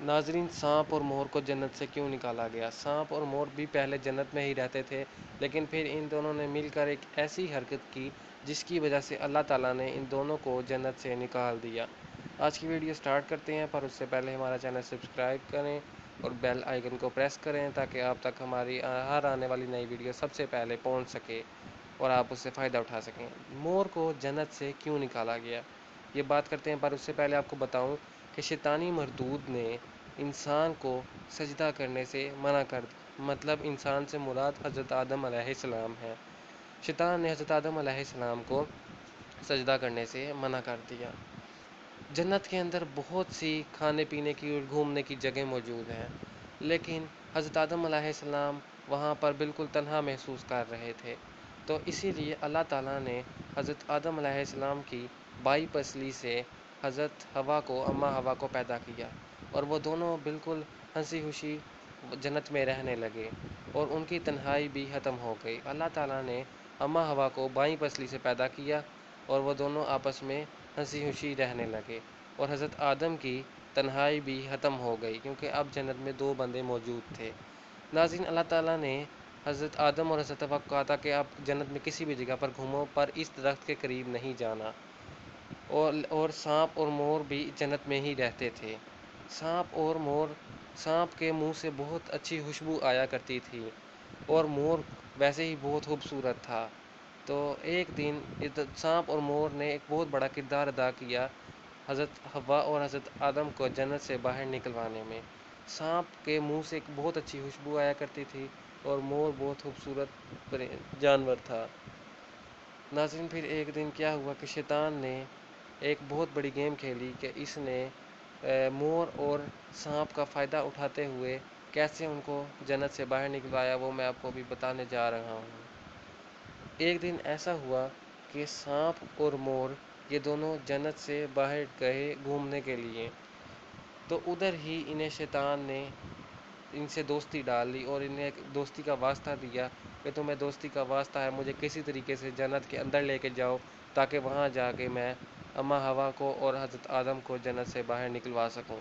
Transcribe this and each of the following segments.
ناظرین، سانپ اور مور کو جنت سے کیوں نکالا گیا؟ سانپ اور مور بھی پہلے جنت میں ہی رہتے تھے، لیکن پھر ان دونوں نے مل کر ایک ایسی حرکت کی جس کی وجہ سے اللہ تعالیٰ نے ان دونوں کو جنت سے نکال دیا۔ آج کی ویڈیو سٹارٹ کرتے ہیں، پر اس سے پہلے ہمارا چینل سبسکرائب کریں اور بیل آئیکن کو پریس کریں تاکہ آپ تک ہماری ہر آنے والی نئی ویڈیو سب سے پہلے پہنچ سکے اور آپ اس سے فائدہ اٹھا سکیں۔ مور کو جنت سے کیوں نکالا گیا، یہ بات کرتے ہیں، پر اس سے پہلے آپ کو بتاؤں کہ شیطانی مردود نے انسان کو سجدہ کرنے سے منع کر دیا، مطلب انسان سے مراد حضرت آدم علیہ السلام ہے۔ شیطان نے حضرت آدم علیہ السلام کو سجدہ کرنے سے منع کر دیا۔ جنت کے اندر بہت سی کھانے پینے کی اور گھومنے کی جگہ موجود ہیں، لیکن حضرت آدم علیہ السلام وہاں پر بالکل تنہا محسوس کر رہے تھے، تو اسی لیے اللہ تعالیٰ نے حضرت آدم علیہ السلام کی بائیں پسلی سے حضرت حوا کو، اماں حوا کو پیدا کیا، اور وہ دونوں بالکل ہنسی خوشی جنت میں رہنے لگے اور ان کی تنہائی بھی ختم ہو گئی۔ اللہ تعالیٰ نے اماں حوا کو بائیں پسلی سے پیدا کیا اور وہ دونوں آپس میں ہنسی خوشی رہنے لگے، اور حضرت آدم کی تنہائی بھی ختم ہو گئی کیونکہ اب جنت میں دو بندے موجود تھے۔ ناظرین، اللہ تعالیٰ نے حضرت آدم اور حضرت حوا کو کہا تھا کہ آپ جنت میں کسی بھی جگہ پر گھومو، پر اس درخت کے قریب نہیں جانا، اور سانپ اور مور بھی جنت میں ہی رہتے تھے۔ سانپ کے منہ سے بہت اچھی خوشبو آیا کرتی تھی، اور مور ویسے ہی بہت خوبصورت تھا۔ تو ایک دن سانپ اور مور نے ایک بہت بڑا کردار ادا کیا حضرت حوا اور حضرت آدم کو جنت سے باہر نکلوانے میں۔ سانپ کے منہ سے ایک بہت اچھی خوشبو آیا کرتی تھی اور مور بہت خوبصورت جانور تھا۔ ناظرین، پھر ایک دن کیا ہوا کہ شیطان نے ایک بہت بڑی گیم کھیلی کہ اس نے مور اور سانپ کا فائدہ اٹھاتے ہوئے کیسے ان کو جنت سے باہر نکلوایا، وہ میں آپ کو ابھی بتانے جا رہا ہوں۔ ایک دن ایسا ہوا کہ سانپ اور مور یہ دونوں جنت سے باہر گئے گھومنے کے لیے، تو ادھر ہی انہیں شیطان نے ان سے دوستی ڈال لی اور انہیں ایک دوستی کا واسطہ دیا کہ تمہیں دوستی کا واسطہ ہے، مجھے کسی طریقے سے جنت کے اندر لے کے جاؤ تاکہ وہاں جا کے میں اماں حوا کو اور حضرت آدم کو جنت سے باہر نکلوا سکوں۔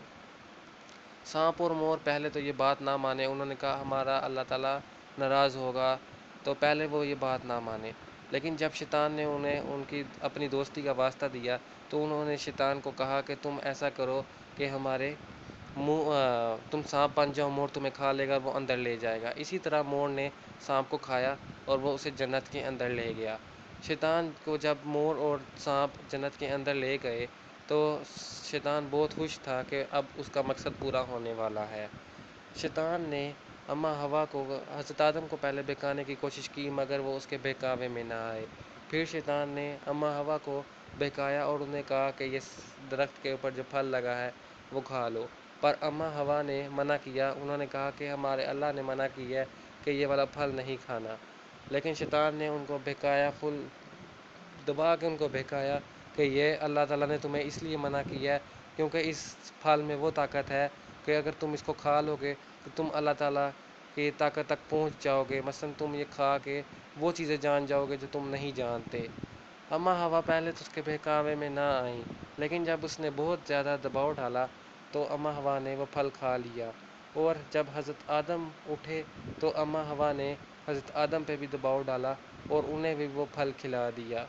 سانپ اور مور پہلے تو یہ بات نہ مانے، انہوں نے کہا ہمارا اللہ تعالیٰ ناراض ہوگا، تو پہلے وہ یہ بات نہ مانے، لیکن جب شیطان نے انہیں اپنی دوستی کا واسطہ دیا تو انہوں نے شیطان کو کہا کہ تم ایسا کرو کہ ہمارے تم سانپ بن جاؤ، مور تمہیں کھا لے گا، وہ اندر لے جائے گا۔ اسی طرح مور نے سانپ کو کھایا اور وہ اسے جنت کے اندر لے گیا۔ شیطان کو جب مور اور سانپ جنت کے اندر لے گئے تو شیطان بہت خوش تھا کہ اب اس کا مقصد پورا ہونے والا ہے۔ شیطان نے اماں حوا کو، حضرت آدم کو پہلے بہکانے کی کوشش کی، مگر وہ اس کے بہکاوے میں نہ آئے۔ پھر شیطان نے اماں حوا کو بہکایا اور انہیں کہا کہ یہ درخت کے اوپر جو پھل لگا ہے وہ کھا لو، پر اماں حوا نے منع کیا، انہوں نے کہا کہ ہمارے اللہ نے منع کی ہے کہ یہ والا پھل نہیں کھانا، لیکن شیطان نے ان کو بہکایا، دبا کے ان کو بہکایا کہ یہ اللہ تعالیٰ نے تمہیں اس لیے منع کیا ہے کیونکہ اس پھل میں وہ طاقت ہے کہ اگر تم اس کو کھا لو گے تو تم اللہ تعالیٰ کی طاقت تک پہنچ جاؤ گے، مثلا تم یہ کھا کے وہ چیزیں جان جاؤ گے جو تم نہیں جانتے۔ اماں حوا پہلے تو اس کے بہکاوے میں نہ آئیں، لیکن جب اس نے بہت زیادہ دباؤ ڈالا تو اماں حوا نے وہ پھل کھا لیا، اور جب حضرت آدم اٹھے تو اماں حوا نے حضرت آدم پہ بھی دباؤ ڈالا اور انہیں بھی وہ پھل کھلا دیا۔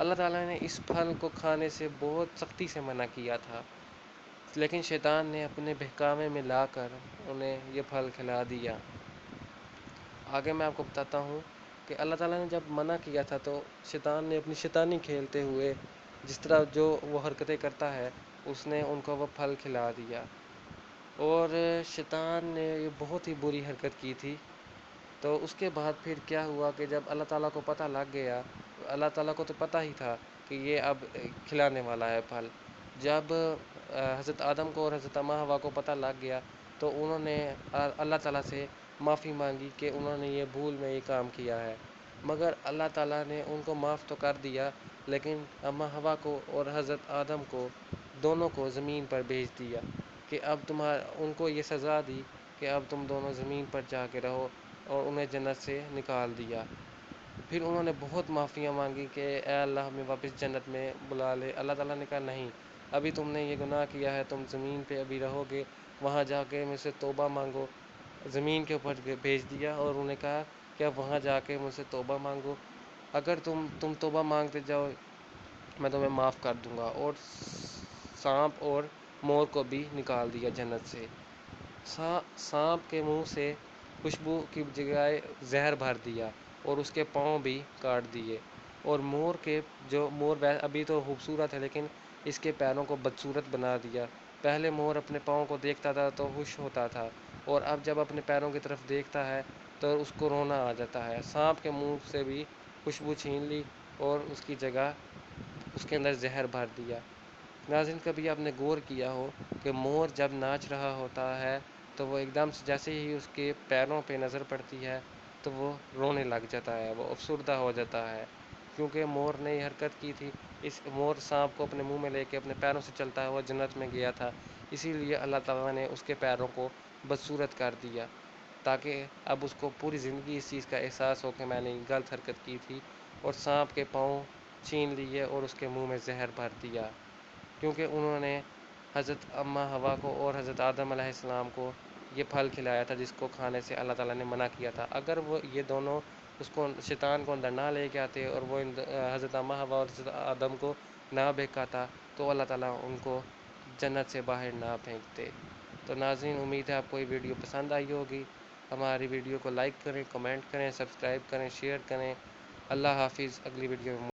اللہ تعالیٰ نے اس پھل کو کھانے سے بہت سختی سے منع کیا تھا، لیکن شیطان نے اپنے بہکاوے میں لا کر انہیں یہ پھل کھلا دیا۔ آگے میں آپ کو بتاتا ہوں کہ اللہ تعالیٰ نے جب منع کیا تھا تو شیطان نے اپنی شیطانی کھیلتے ہوئے جس طرح جو وہ حرکتیں کرتا ہے اس نے ان کو وہ پھل کھلا دیا، اور شیطان نے یہ بہت ہی بری حرکت کی تھی۔ تو اس کے بعد پھر کیا ہوا کہ جب اللہ تعالیٰ کو پتہ لگ گیا، اللہ تعالیٰ کو تو پتہ ہی تھا کہ یہ اب کھلانے والا ہے پھل، جب حضرت آدم کو اور حضرت اماں حوا کو پتہ لگ گیا تو انہوں نے اللہ تعالیٰ سے معافی مانگی کہ انہوں نے یہ بھول میں یہ کام کیا ہے، مگر اللہ تعالیٰ نے ان کو معاف تو کر دیا، لیکن اماں حوا کو اور حضرت آدم کو دونوں کو زمین پر بھیج دیا کہ اب ان کو یہ سزا دی کہ اب تم دونوں زمین پر جا کے رہو، اور انہیں جنت سے نکال دیا۔ پھر انہوں نے بہت معافیاں مانگی کہ اے اللہ ہمیں واپس جنت میں بلا لے۔ اللہ تعالیٰ نے کہا نہیں، ابھی تم نے یہ گناہ کیا ہے، تم زمین پہ ابھی رہو گے، وہاں جا کے مجھ سے توبہ مانگو، زمین کے اوپر بھیج دیا اور انہوں نے کہا کہ اب وہاں جا کے مجھ سے توبہ مانگو، اگر تم توبہ مانگتے جاؤ میں تمہیں معاف کر دوں گا، اور سانپ اور مور کو بھی نکال دیا جنت سے۔ سانپ کے منہ سے خوشبو کی جگہ زہر بھر دیا اور اس کے پاؤں بھی کاٹ دیے، اور مور کے جو مور ابھی تو خوبصورت ہے لیکن اس کے پیروں کو بدصورت بنا دیا۔ پہلے مور اپنے پاؤں کو دیکھتا تھا تو خوش ہوتا تھا، اور اب جب اپنے پیروں کی طرف دیکھتا ہے تو اس کو رونا آ جاتا ہے۔ سانپ کے منہ سے بھی خوشبو چھین لی اور اس کی جگہ اس کے اندر زہر بھر دیا۔ ناظرین، کبھی آپ نے غور کیا ہو کہ مور جب ناچ رہا ہوتا ہے تو وہ ایک دم سے جیسے ہی اس کے پیروں پہ نظر پڑتی ہے تو وہ رونے لگ جاتا ہے، وہ افسردہ ہو جاتا ہے، کیونکہ مور نے یہ حرکت کی تھی۔ اس مور سانپ کو اپنے منہ میں لے کے اپنے پیروں سے چلتا ہوا جنت میں گیا تھا، اسی لیے اللہ تعالیٰ نے اس کے پیروں کو بدصورت کر دیا، تاکہ اب اس کو پوری زندگی اس چیز کا احساس ہو کہ میں نے غلط حرکت کی تھی اور سانپ کے پاؤں چھین لیے اور اس کے منہ میں زہر بھر دیا، کیونکہ انہوں نے حضرت اماں حوا کو اور حضرت آدم علیہ السلام کو یہ پھل کھلایا تھا جس کو کھانے سے اللہ تعالیٰ نے منع کیا تھا۔ اگر وہ یہ دونوں اس کو شیطان کو اندر نہ لے کے آتے اور وہ حضرت اماں حوا اور حضرت آدم کو نہ بہکاتا تو اللہ تعالیٰ ان کو جنت سے باہر نہ پھینکتے۔ تو ناظرین، امید ہے آپ کو یہ ویڈیو پسند آئی ہوگی۔ ہماری ویڈیو کو لائک کریں، کمنٹ کریں، سبسکرائب کریں، شیئر کریں۔ اللہ حافظ، اگلی ویڈیو میں